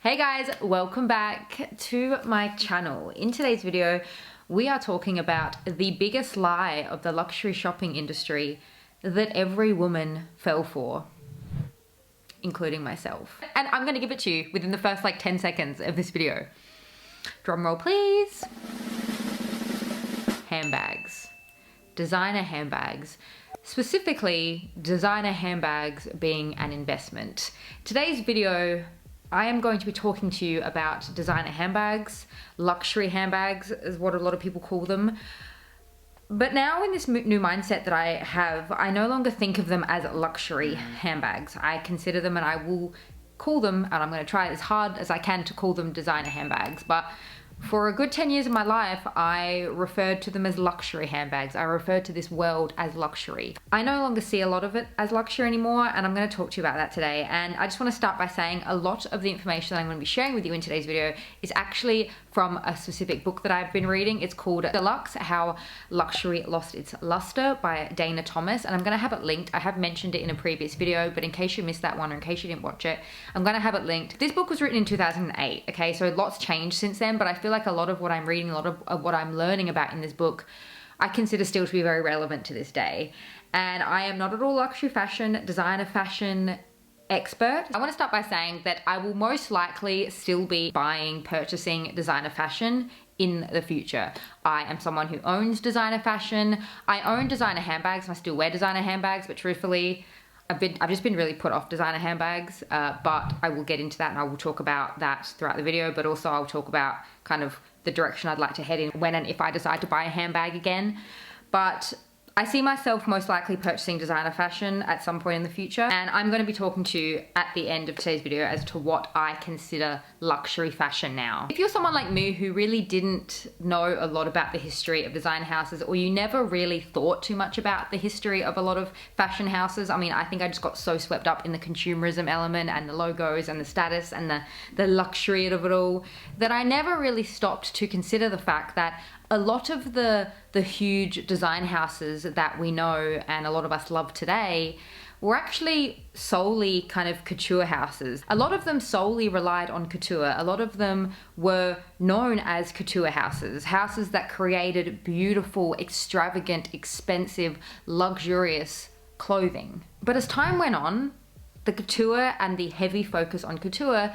Hey guys, welcome back to my channel. In today's video, we are talking about the biggest lie of the luxury shopping industry that every woman fell for, including myself. And I'm gonna give it to you within the first like 10 seconds of this video. Drum roll, please. Handbags. Designer handbags. Specifically, designer handbags being an investment. Today's video, I am going to be talking to you about designer handbags, luxury handbags is what a lot of people call them. But now in this new mindset that I have, I no longer think of them as luxury handbags. I consider them, and I will call them, and I'm going to try as hard as I can to call them designer handbags. But for a good 10 years of my life, I referred to them as luxury handbags. I referred to this world as luxury. I no longer see a lot of it as luxury anymore, and I'm going to talk to you about that today. And I just want to start by saying a lot of the information that I'm going to be sharing with you in today's video is actually from a specific book that I've been reading. It's called Deluxe: How Luxury Lost Its Luster by Dana Thomas, and I'm going to have it linked. I have mentioned it in a previous video, but in case you missed that one or in case you didn't watch it, I'm going to have it linked. This book was written in 2008, okay, so lots changed since then, but I feel like a lot of what I'm reading, a lot of what I'm learning about in this book, I consider still to be very relevant to this day. And I am not at all luxury fashion, designer fashion expert. I want to start by saying that I will most likely still be purchasing designer fashion in the future. I am someone who owns designer fashion. I own designer handbags and I still wear designer handbags, but truthfully, I've just been really put off designer handbags, but I will get into that and I will talk about that throughout the video, but also I'll talk about kind of the direction I'd like to head in when and if I decide to buy a handbag again. But I see myself most likely purchasing designer fashion at some point in the future, and I'm going to be talking to you at the end of today's video as to what I consider luxury fashion now. If you're someone like me who really didn't know a lot about the history of design houses, or you never really thought too much about the history of a lot of fashion houses, I mean, I think I just got so swept up in the consumerism element and the logos and the status and the luxury of it all that I never really stopped to consider the fact that a lot of the huge design houses that we know and a lot of us love today were actually solely kind of couture houses. A lot of them solely relied on couture. A lot of them were known as couture houses, houses that created beautiful, extravagant, expensive, luxurious clothing. But as time went on, the couture and the heavy focus on couture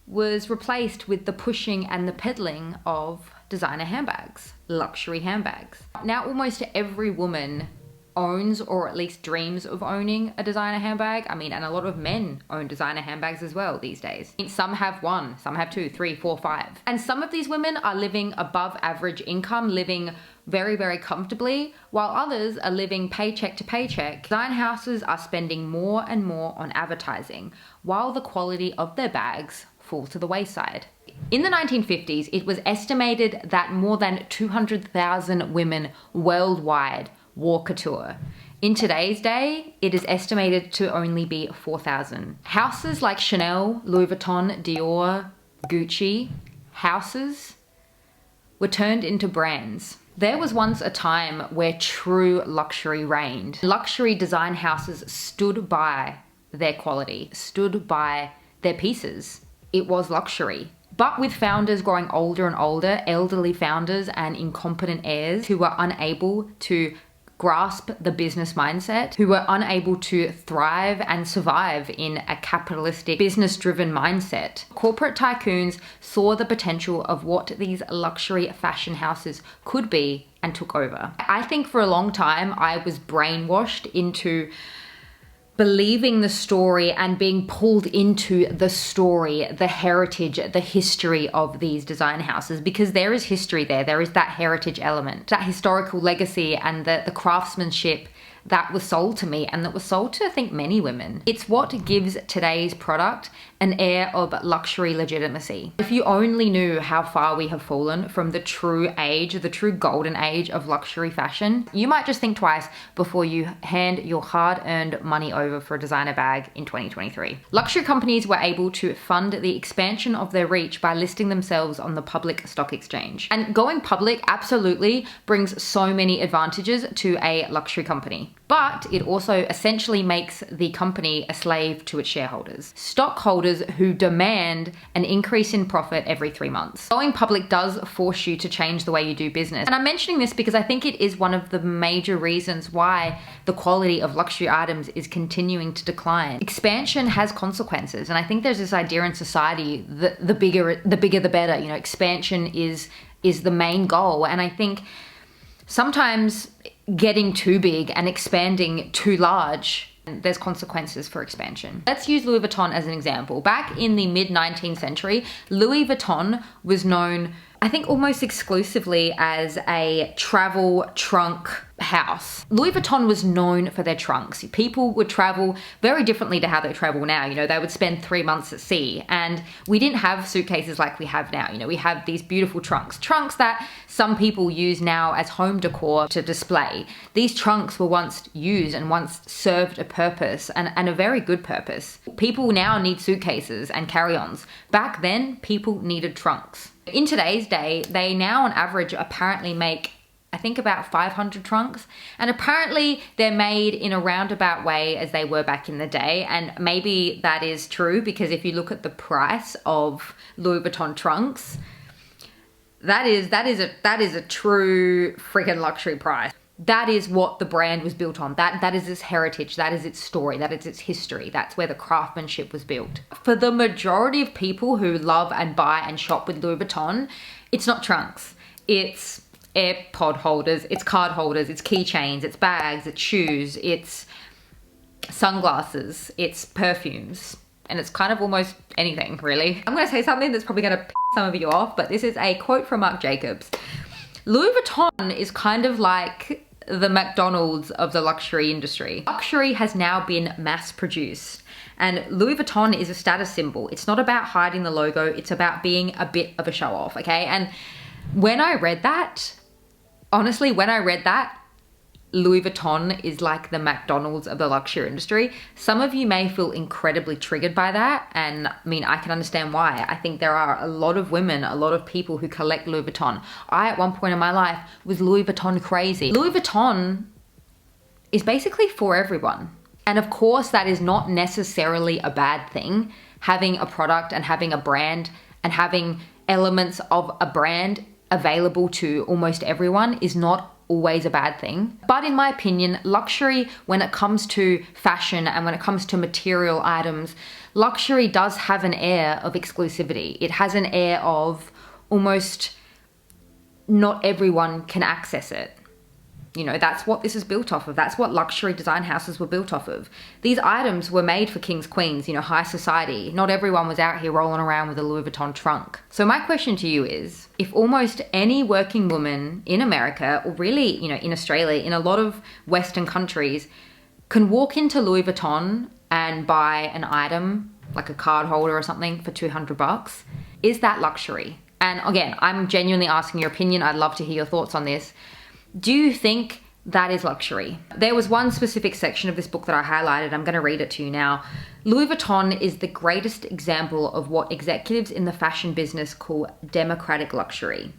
was replaced with the pushing and the peddling of designer handbags, luxury handbags. Now almost every woman owns or at least dreams of owning a designer handbag. I mean, and a lot of men own designer handbags as well these days. Some have one, some have two, three, four, five. And some of these women are living above average income, living very, very comfortably, while others are living paycheck to paycheck. Design houses are spending more and more on advertising, while the quality of their bags fall to the wayside. In the 1950s, it was estimated that more than 200,000 women worldwide wore couture. In today's day, it is estimated to only be 4,000. Houses like Chanel, Louis Vuitton, Dior, Gucci, houses were turned into brands. There was once a time where true luxury reigned. Luxury design houses stood by their quality, stood by their pieces. It was luxury. But with founders growing older and older, elderly founders and incompetent heirs who were unable to grasp the business mindset, who were unable to thrive and survive in a capitalistic, business-driven mindset, corporate tycoons saw the potential of what these luxury fashion houses could be and took over. I think for a long time, I was brainwashed into believing the story and being pulled into the story, the heritage, the history of these design houses, because there is history there. There is that heritage element, that historical legacy and the craftsmanship that was sold to me and that was sold to, I think, many women. It's what gives today's product an air of luxury legitimacy. If you only knew how far we have fallen from the true age, the true golden age of luxury fashion, you might just think twice before you hand your hard-earned money over for a designer bag in 2023. Luxury companies were able to fund the expansion of their reach by listing themselves on the public stock exchange. And going public absolutely brings so many advantages to a luxury company. but it also essentially makes the company a slave to its shareholders. Stockholders who demand an increase in profit every 3 months. Going public does force you to change the way you do business. And I'm mentioning this because I think it is one of the major reasons why the quality of luxury items is continuing to decline. Expansion has consequences. And I think there's this idea in society that the bigger the better. You know, expansion is the main goal. And I think sometimes getting too big and expanding too large, there's consequences for expansion. Let's use Louis Vuitton as an example. Back in the mid-19th century, Louis Vuitton was known, I think, almost exclusively as a travel trunk house. Louis Vuitton was known for their trunks. People would travel very differently to how they travel now. You know, they would spend 3 months at sea, and we didn't have suitcases like we have now. You know, we have these beautiful trunks that some people use now as home decor to display. These trunks were once used and once served a purpose, and a very good purpose. People now need suitcases and carry-ons. Back then, people needed trunks. In today's day, they now on average apparently make, I think, about 500 trunks. And apparently they're made in a roundabout way as they were back in the day. And maybe that is true, because if you look at the price of Louis Vuitton trunks, that is a true freaking luxury price. That is what the brand was built on. That is its heritage. That is its story. That is its history. That's where the craftsmanship was built. For the majority of people who love and buy and shop with Louis Vuitton, it's not trunks. It's AirPod holders, it's card holders, it's keychains, it's bags, it's shoes, it's sunglasses, it's perfumes, and it's kind of almost anything, really. I'm gonna say something that's probably gonna piss some of you off, but this is a quote from Marc Jacobs. Louis Vuitton is kind of like the McDonald's of the luxury industry. Luxury has now been mass produced, and Louis Vuitton is a status symbol. It's not about hiding the logo, it's about being a bit of a show off, okay? And when I read that, honestly, Louis Vuitton is like the McDonald's of the luxury industry. Some of you may feel incredibly triggered by that, and I mean, I can understand why. I think there are a lot of women, a lot of people who collect Louis Vuitton. I, at one point in my life, was Louis Vuitton crazy. Louis Vuitton is basically for everyone. And of course, that is not necessarily a bad thing. Having a product and having a brand and having elements of a brand available to almost everyone is not always a bad thing. But in my opinion, luxury, when it comes to fashion and when it comes to material items, luxury does have an air of exclusivity. It has an air of almost not everyone can access it. You know, that's what this is built off of. That's what luxury design houses were built off of. These items were made for kings, queens, you know, high society. Not everyone was out here rolling around with a Louis Vuitton trunk. So my question to you is, if almost any working woman in America, or really, you know, in Australia, in a lot of Western countries, can walk into Louis Vuitton and buy an item, like a card holder or something, for $200, is that luxury? And again, I'm genuinely asking your opinion. I'd love to hear your thoughts on this. Do you think that is luxury? There was one specific section of this book that I highlighted. I'm going to read it to you now. Louis Vuitton is the greatest example of what executives in the fashion business call democratic luxury.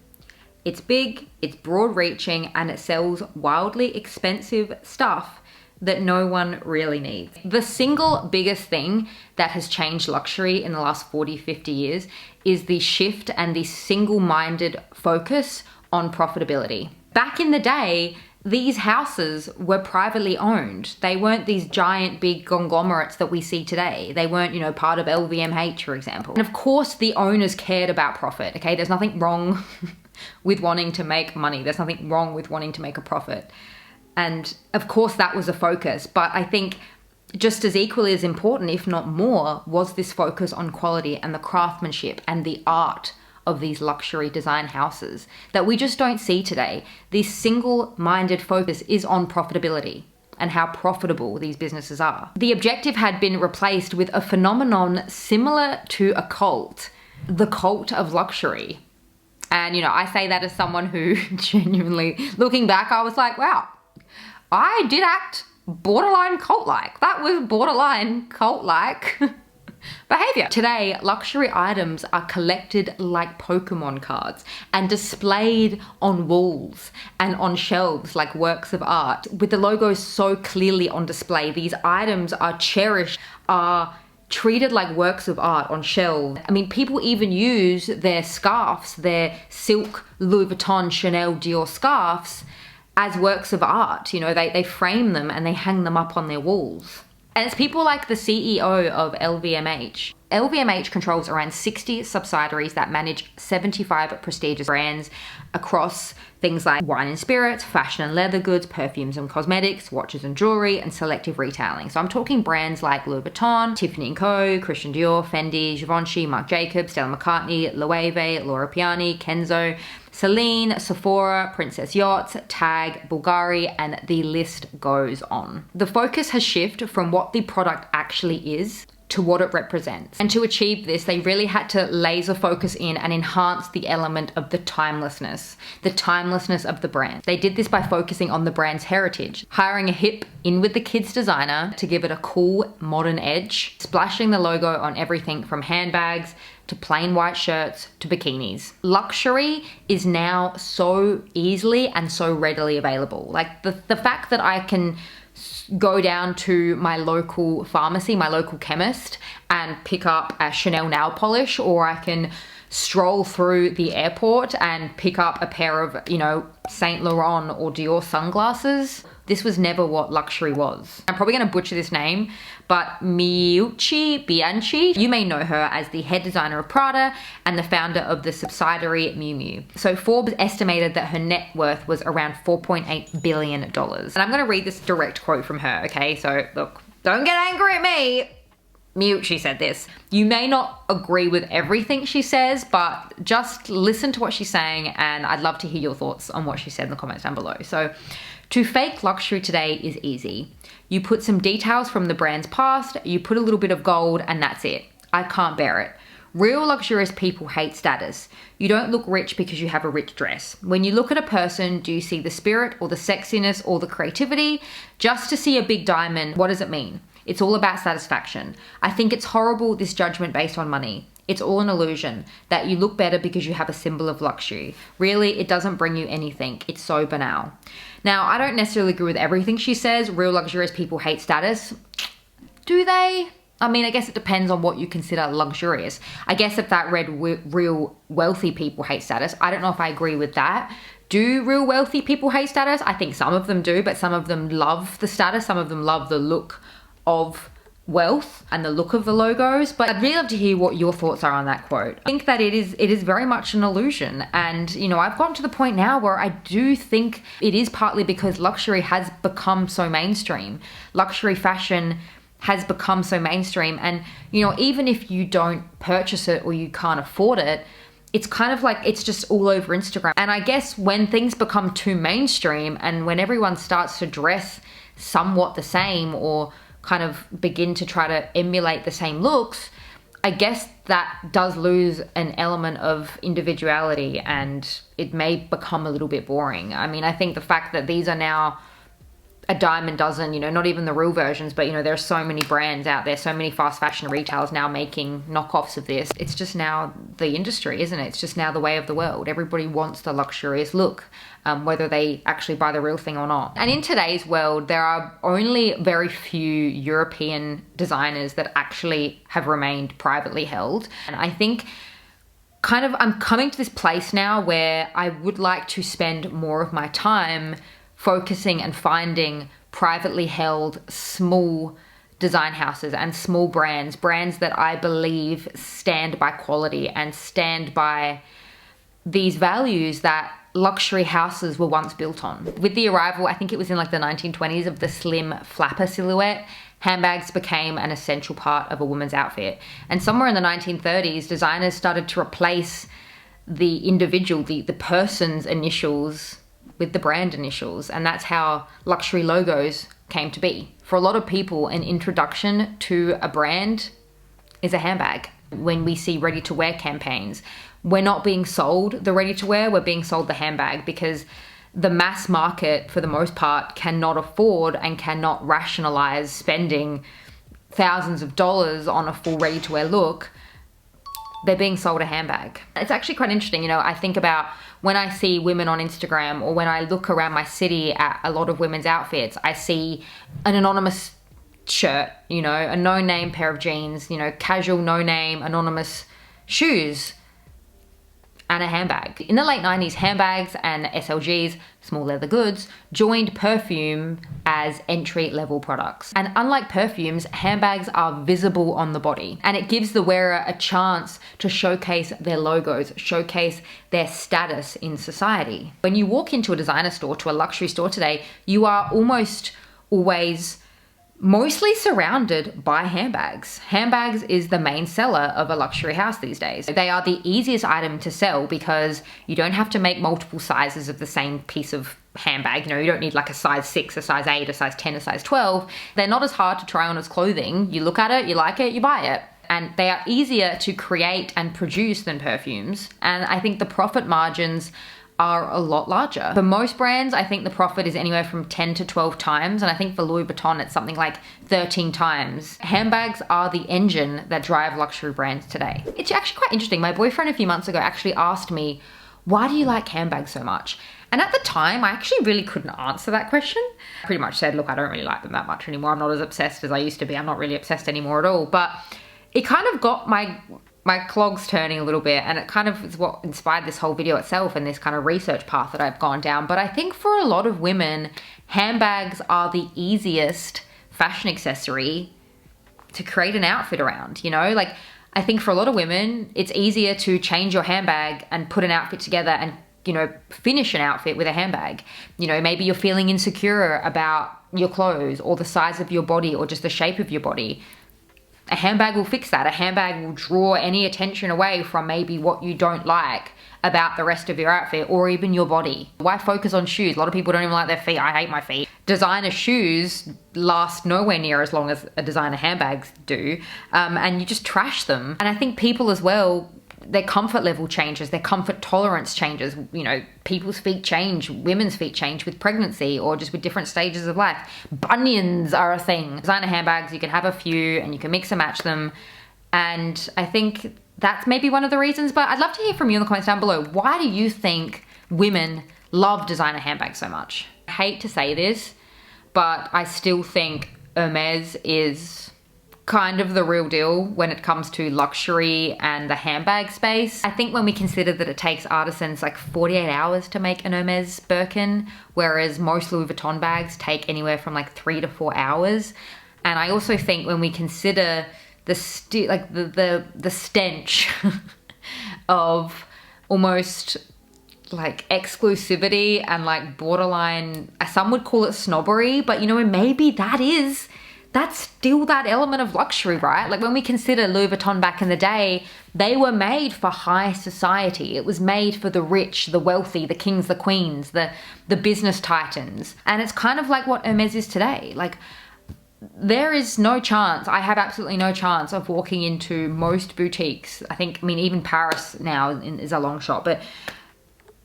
It's big, it's broad-reaching, and it sells wildly expensive stuff that no one really needs. The single biggest thing that has changed luxury in the last 40, 50 years is the shift and the single-minded focus on profitability. Back in the day, these houses were privately owned. They weren't these giant big conglomerates that we see today. They weren't, you know, part of LVMH, for example. And of course, the owners cared about profit, okay? There's nothing wrong with wanting to make money. There's nothing wrong with wanting to make a profit. And of course, that was a focus. But I think just as equally as important, if not more, was this focus on quality and the craftsmanship and the art of these luxury design houses that we just don't see today. This single-minded focus is on profitability and how profitable these businesses are. The objective had been replaced with a phenomenon similar to a cult, the cult of luxury. And, you know, I say that as someone who genuinely, looking back, I was like, wow, I did act borderline cult-like. That was borderline cult-like. behavior. Today, luxury items are collected like Pokemon cards and displayed on walls and on shelves like works of art. With the logos so clearly on display, these items are cherished, are treated like works of art on shelves. I mean, people even use their scarves, their silk Louis Vuitton, Chanel, Dior scarves as works of art. You know, they frame them and they hang them up on their walls. And it's people like the CEO of LVMH. LVMH controls around 60 subsidiaries that manage 75 prestigious brands across things like wine and spirits, fashion and leather goods, perfumes and cosmetics, watches and jewelry, and selective retailing. So I'm talking brands like Louis Vuitton, Tiffany & Co., Christian Dior, Fendi, Givenchy, Marc Jacobs, Stella McCartney, Loewe, Laura Piani, Kenzo, Celine, Sephora, Princess Yachts, Tag, Bulgari, and the list goes on. The focus has shifted from what the product actually is to what it represents. And to achieve this, they really had to laser focus in and enhance the element of the timelessness of the brand. They did this by focusing on the brand's heritage, hiring a hip in with the kids designer to give it a cool, modern edge, splashing the logo on everything from handbags to plain white shirts to bikinis. Luxury is now so easily and so readily available. Like the fact that I can go down to my local pharmacy, my local chemist, and pick up a Chanel nail polish, or I can stroll through the airport and pick up a pair of, Saint Laurent or Dior sunglasses. This was never what luxury was. I'm probably gonna butcher this name, but Miuccia Bianchi, you may know her as the head designer of Prada and the founder of the subsidiary Miu Miu. So Forbes estimated that her net worth was around $4.8 billion. And I'm gonna read this direct quote from her, okay? So look, don't get angry at me. Miuccia said this. You may not agree with everything she says, but just listen to what she's saying, and I'd love to hear your thoughts on what she said in the comments down below. So, to fake luxury today is easy. You put some details from the brand's past, you put a little bit of gold, and that's it. I can't bear it. Real luxurious people hate status. You don't look rich because you have a rich dress. When you look at a person, do you see the spirit or the sexiness or the creativity? Just to see a big diamond, what does it mean? It's all about satisfaction. I think it's horrible, this judgment based on money. It's all an illusion that you look better because you have a symbol of luxury. Really, it doesn't bring you anything. It's so banal. Now, I don't necessarily agree with everything she says. Real luxurious people hate status. Do they? I mean, I guess it depends on what you consider luxurious. I guess if that read real wealthy people hate status, I don't know if I agree with that. Do real wealthy people hate status? I think some of them do, but some of them love the status. Some of them love the look of wealth and the look of the logos. But I'd really love to hear what your thoughts are on that quote. I think that it is very much an illusion. And, I've gotten to the point now where I do think it is partly because luxury has become so mainstream. Luxury fashion has become so mainstream. And, even if you don't purchase it or you can't afford it, it's kind of like it's just all over Instagram. And I guess when things become too mainstream and when everyone starts to dress somewhat the same or kind of begin to try to emulate the same looks, I guess that does lose an element of individuality and it may become a little bit boring. I mean, I think the fact that these are now a dime a dozen, not even the real versions, but there are so many brands out there, so many fast fashion retailers now making knockoffs of this. It's just now the industry, isn't it? It's just now the way of the world. Everybody wants the luxurious look, whether they actually buy the real thing or not. And in today's world, there are only very few European designers that actually have remained privately held. And I think I'm coming to this place now where I would like to spend more of my time focusing and finding privately held small design houses and small brands that I believe stand by quality and stand by these values that luxury houses were once built on. With the arrival, I think it was in like the 1920s, of the slim flapper silhouette, handbags became an essential part of a woman's outfit. And somewhere in the 1930s, designers started to replace the individual, the person's initials with the brand initials. And that's how luxury logos came to be. For a lot of people, an introduction to a brand is a handbag. When we see ready-to-wear campaigns, we're not being sold the ready-to-wear, we're being sold the handbag, because the mass market, for the most part, cannot afford and cannot rationalize spending thousands of dollars on a full ready-to-wear look, they're being sold a handbag. It's actually quite interesting, you know, I think about when I see women on Instagram or when I look around my city at a lot of women's outfits, I see an anonymous shirt, you know, a no-name pair of jeans, you know, casual no-name anonymous shoes, and a handbag. In the late 90s, handbags and SLGs, small leather goods, joined perfume as entry-level products. And unlike perfumes, handbags are visible on the body, and it gives the wearer a chance to showcase their logos, showcase their status in society. When you walk into a designer store, to a luxury store today, you are almost always mostly surrounded by handbags. Handbags is the main seller of a luxury house these days. They are the easiest item to sell because you don't have to make multiple sizes of the same piece of handbag. You know, you don't need like a size 6, a size 8, a size 10, a size 12. They're not as hard to try on as clothing. You look at it, you like it, you buy it. And they are easier to create and produce than perfumes. And I think the profit margins are a lot larger. For most brands, I think the profit is anywhere from 10 to 12 times. And I think for Louis Vuitton, it's something like 13 times. Handbags are the engine that drive luxury brands today. It's actually quite interesting. My boyfriend a few months ago actually asked me, why do you like handbags so much? And at the time, I actually really couldn't answer that question. I pretty much said, look, I don't really like them that much anymore. I'm not as obsessed as I used to be. I'm not really obsessed anymore at all. But it kind of got my clogs turning a little bit, and it kind of is what inspired this whole video itself and this kind of research path that I've gone down. But I think for a lot of women, handbags are the easiest fashion accessory to create an outfit around, you know? Like, I think for a lot of women, it's easier to change your handbag and put an outfit together and, you know, finish an outfit with a handbag. You know, maybe you're feeling insecure about your clothes or the size of your body or just the shape of your body. A handbag will fix that. A handbag will draw any attention away from maybe what you don't like about the rest of your outfit or even your body. Why focus on shoes? A lot of people don't even like their feet. I hate my feet. Designer shoes last nowhere near as long as a designer handbags do, and you just trash them. And I think people as well, their comfort level changes, their comfort tolerance changes. You know, people's feet change, women's feet change with pregnancy or just with different stages of life. Bunions are a thing. Designer handbags, you can have a few and you can mix and match them. And I think that's maybe one of the reasons, but I'd love to hear from you in the comments down below. Why do you think women love designer handbags so much? I hate to say this, but I still think Hermes is kind of the real deal when it comes to luxury and the handbag space. I think when we consider that it takes artisans like 48 hours to make an Hermes Birkin, whereas most Louis Vuitton bags take anywhere from like 3 to 4 hours. And I also think when we consider the stench of almost like exclusivity and like borderline, some would call it snobbery, but you know, maybe that's still that element of luxury, right? Like when we consider Louis Vuitton back in the day, they were made for high society. It was made for the rich, the wealthy, the kings, the queens, the business titans. And it's kind of like what Hermes is today. Like there is no chance, I have absolutely no chance of walking into most boutiques. I mean, even Paris now is a long shot, but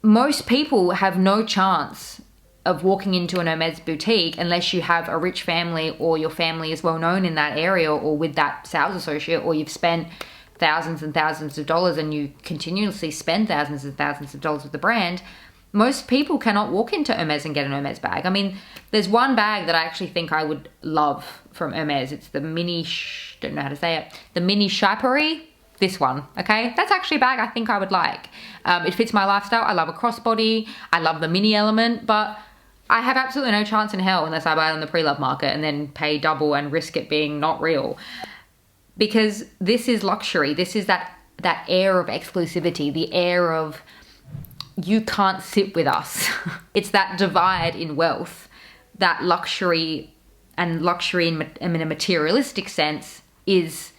most people have no chance of walking into an Hermes boutique unless you have a rich family or your family is well known in that area or with that sales associate, or you've spent thousands and thousands of dollars and you continuously spend thousands and thousands of dollars with the brand. Most people cannot walk into Hermes and get an Hermes bag. I mean, there's one bag that I actually think I would love from Hermes. It's the don't know how to say it, the mini Chaperie. This one, okay? That's actually a bag I think I would like. It fits my lifestyle. I love a crossbody. I love the mini element, but I have absolutely no chance in hell unless I buy it on the pre-love market and then pay double and risk it being not real. Because this is luxury. This is that air of exclusivity, the air of you can't sit with us. It's that divide in wealth, that luxury, and luxury in a materialistic sense is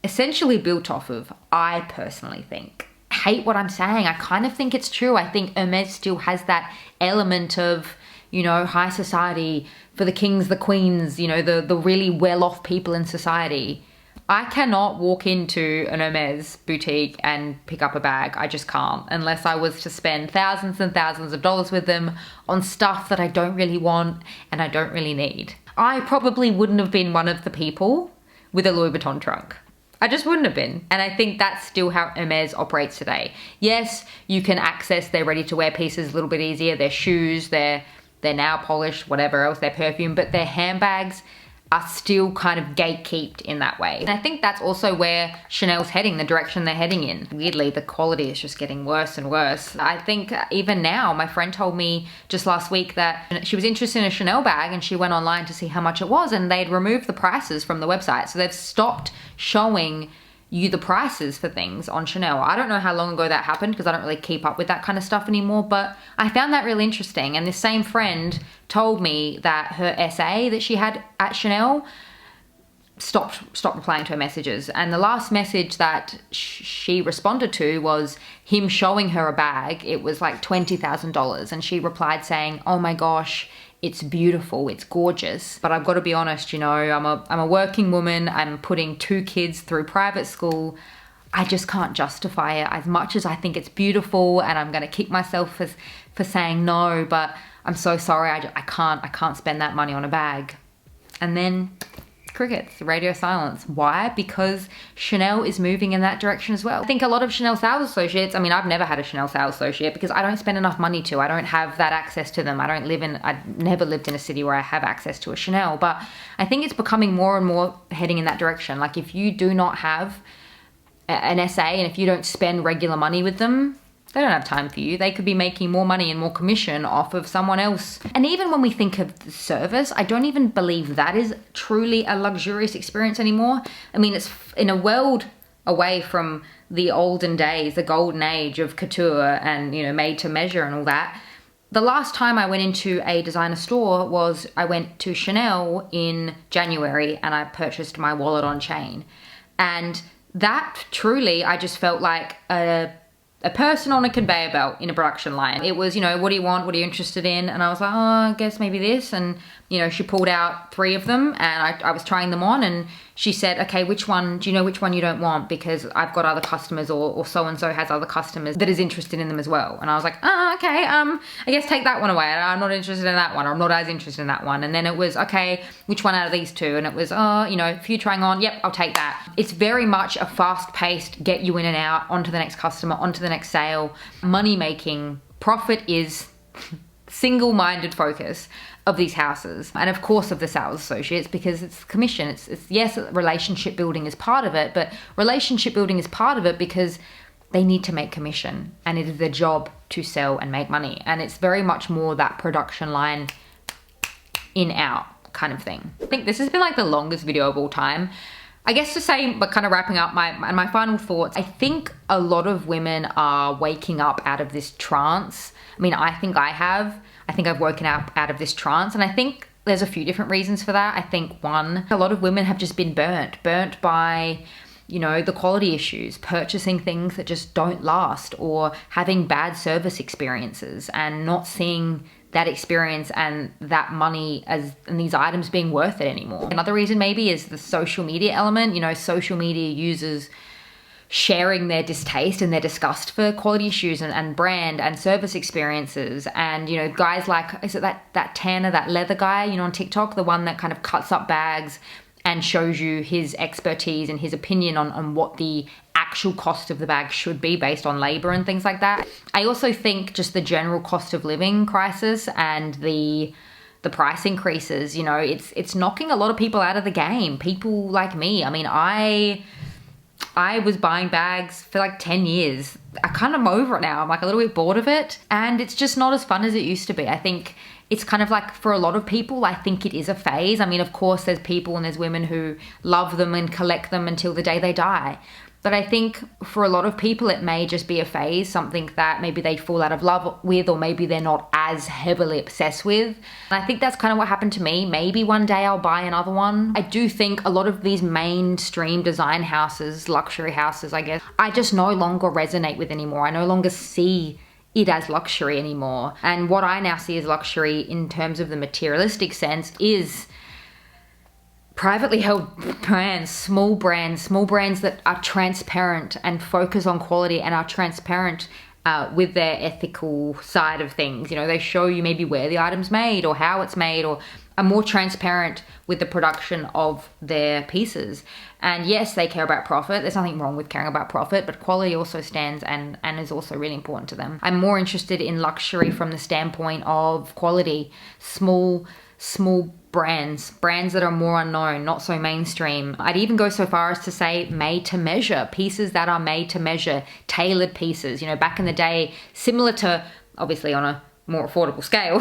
essentially built off of, I personally think. I hate what I'm saying. I kind of think it's true. I think Hermes still has that element of, you know, high society for the kings, the queens, you know, the really well-off people in society. I cannot walk into an Hermes boutique and pick up a bag. I just can't, unless I was to spend thousands and thousands of dollars with them on stuff that I don't really want and I don't really need. I probably wouldn't have been one of the people with a Louis Vuitton trunk. I just wouldn't have been. And I think that's still how Hermes operates today. Yes, you can access their ready-to-wear pieces a little bit easier, their shoes, their nail polish, whatever else, their perfume, but their handbags are still kind of gatekeeped in that way. And I think that's also where Chanel's heading, the direction they're heading in. Weirdly, the quality is just getting worse and worse. I think even now, my friend told me just last week that she was interested in a Chanel bag and she went online to see how much it was, and they'd removed the prices from the website. So they've stopped showing you the prices for things on Chanel. I don't know how long ago that happened because I don't really keep up with that kind of stuff anymore, but I found that really interesting. And this same friend told me that her SA that she had at Chanel stopped replying to her messages. And the last message that she responded to was him showing her a bag. It was like $20,000. And she replied saying, "Oh my gosh, it's beautiful, it's gorgeous. But I've got to be honest, you know, I'm a working woman. I'm putting 2 kids through private school. I just can't justify it as much as I think it's beautiful, and I'm going to kick myself for saying no, but I'm so sorry. I can't spend that money on a bag." And then crickets, radio silence. Why? Because Chanel is moving in that direction as well. I think a lot of Chanel sales associates, I mean, I've never had a Chanel sales associate because I don't spend enough money to. I don't have that access to them. I've never lived in a city where I have access to a Chanel, but I think it's becoming more and more heading in that direction. Like if you do not have an SA and if you don't spend regular money with them, they don't have time for you. They could be making more money and more commission off of someone else. And even when we think of the service, I don't even believe that is truly a luxurious experience anymore. I mean, it's in a world away from the olden days, the golden age of couture and, you know, made to measure and all that. The last time I went into a designer store was I went to Chanel in January and I purchased my wallet on chain. And that truly, I just felt like a person on a conveyor belt in a production line. It was, you know, what do you want? What are you interested in? And I was like, oh, I guess maybe this. And, you know, she pulled out 3 of them and I was trying them on, and she said, okay, which one, do you know which one you don't want? Because I've got other customers or so-and-so has other customers that is interested in them as well. And I was like, oh, okay, I guess take that one away. I'm not interested in that one, or I'm not as interested in that one. And then it was, okay, which one out of these 2? And it was, oh, you know, if you're trying on, yep, I'll take that. It's very much a fast-paced, get you in and out, onto the next customer, onto the next sale. Money making, profit is single-minded focus of these houses, and of course of the sales associates, because it's commission. It's yes, relationship building is part of it, but relationship building is part of it because they need to make commission, and it is their job to sell and make money. And it's very much more that production line in out kind of thing. I think this has been like the longest video of all time. I guess to say, but kind of wrapping up my final thoughts, I think a lot of women are waking up out of this trance. I mean, I think I've woken up out of this trance, and I think there's a few different reasons for that. I think one, a lot of women have just been burnt by, you know, the quality issues, purchasing things that just don't last, or having bad service experiences and not seeing that experience and that money and these items being worth it anymore. Another reason maybe is the social media element. You know, social media users sharing their distaste and their disgust for quality issues and brand and service experiences. And, you know, guys like, is it that Tanner, that leather guy, you know, on TikTok, the one that kind of cuts up bags and shows you his expertise and his opinion on what the actual cost of the bag should be based on labor and things like that. I also think just the general cost of living crisis and the price increases, you know, it's knocking a lot of people out of the game. People like me. I mean, I was buying bags for like 10 years. I kind of am over it now. I'm like a little bit bored of it, and it's just not as fun as it used to be. I think it's kind of like, for a lot of people, I think it is a phase. I mean, of course, there's people and there's women who love them and collect them until the day they die. But I think for a lot of people, it may just be a phase, something that maybe they fall out of love with, or maybe they're not as heavily obsessed with. And I think that's kind of what happened to me. Maybe one day I'll buy another one. I do think a lot of these mainstream design houses, luxury houses, I guess, I just no longer resonate with anymore. I no longer see it as luxury anymore. And what I now see as luxury in terms of the materialistic sense is privately held brands, small brands that are transparent and focus on quality and are transparent with their ethical side of things. You know, they show you maybe where the item's made or how it's made, or are more transparent with the production of their pieces. And yes, they care about profit. There's nothing wrong with caring about profit, but quality also stands and is also really important to them. I'm more interested in luxury from the standpoint of quality, small brands that are more unknown, not so mainstream. I'd even go so far as to say made to measure, pieces that are made to measure, tailored pieces. You know, back in the day, similar to, obviously on a more affordable scale,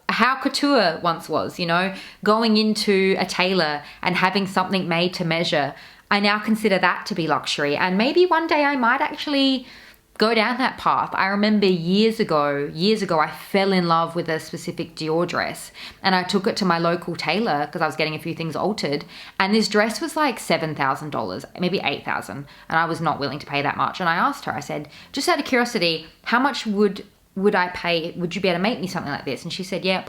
how couture once was, you know, going into a tailor and having something made to measure. I now consider that to be luxury, and maybe one day I might actually go down that path. I remember years ago, I fell in love with a specific Dior dress, and I took it to my local tailor because I was getting a few things altered, and this dress was like $7,000, maybe $8,000, and I was not willing to pay that much. And I asked her, I said, just out of curiosity, how much would I pay? Would you be able to make me something like this? And she said, yeah, I'll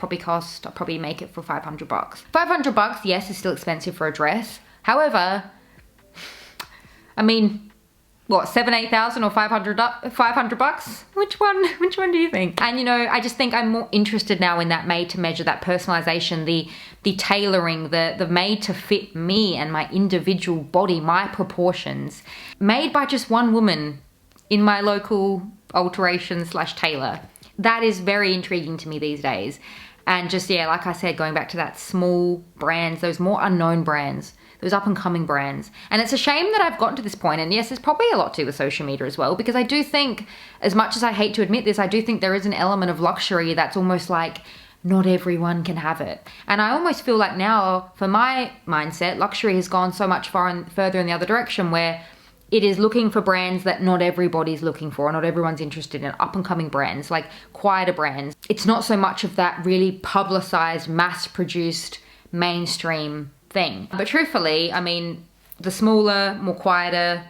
probably make it for $500. $500, yes, is still expensive for a dress. However, I mean, what, 8,000 or $500? Which one do you think? And you know, I just think I'm more interested now in that made to measure, that personalization, the tailoring, the made to fit me and my individual body, my proportions, made by just one woman in my local alteration / tailor. That is very intriguing to me these days. And just, yeah, like I said, going back to that small brands, those more unknown brands, those up and coming brands. And it's a shame that I've gotten to this point. And yes, there's probably a lot to do with social media as well, because I do think, as much as I hate to admit this, I do think there is an element of luxury that's almost like not everyone can have it. And I almost feel like now, for my mindset, luxury has gone so much further in the other direction, where it is looking for brands that not everybody's looking for, not everyone's interested in, up and coming brands, like quieter brands. It's not so much of that really publicized, mass produced, mainstream thing. But truthfully, I mean, the smaller, more quieter,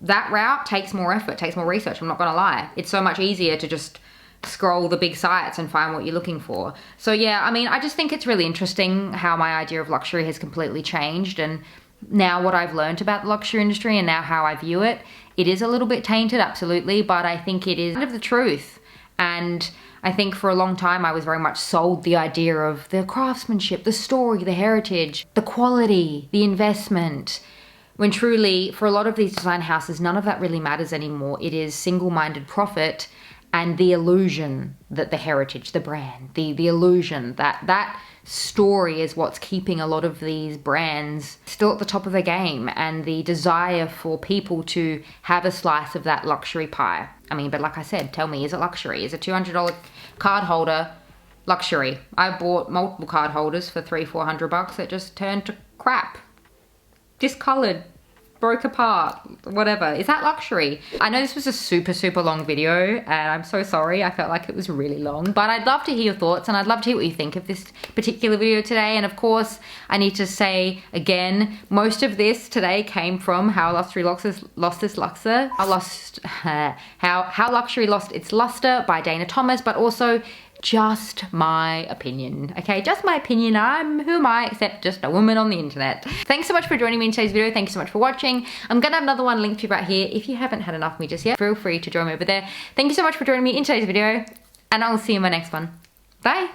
that route takes more effort, takes more research, I'm not gonna lie. It's so much easier to just scroll the big sites and find what you're looking for. So yeah, I mean, I just think it's really interesting how my idea of luxury has completely changed, and now what I've learned about the luxury industry and now how I view it, it is a little bit tainted, absolutely, but I think it is kind of the truth. And I think for a long time I was very much sold the idea of the craftsmanship, the story, the heritage, the quality, the investment, when truly for a lot of these design houses, none of that really matters anymore. It is single-minded profit and the illusion that the heritage, the brand, the illusion that story is what's keeping a lot of these brands still at the top of the game, and the desire for people to have a slice of that luxury pie. I mean, but like I said, tell me, is it luxury? Is a $200 card holder luxury? I bought multiple card holders for $300-400 that just turned to crap, discolored, broke apart, whatever. Is that luxury? I know this was a super long video, and I'm so sorry. I felt like it was really long, but I'd love to hear your thoughts, and I'd love to hear what you think of this particular video today. And of course, I need to say again, most of this today came from How Luxury Lost Its Luster, How Luxury Lost Its Luster by Dana Thomas, but also just my opinion, okay? Just my opinion. Who am I except just a woman on the internet? Thanks so much for joining me in today's video. Thank you so much for watching. I'm gonna have another one linked to you right here. If you haven't had enough of me just yet, feel free to join me over there. Thank you so much for joining me in today's video, and I'll see you in my next one. Bye.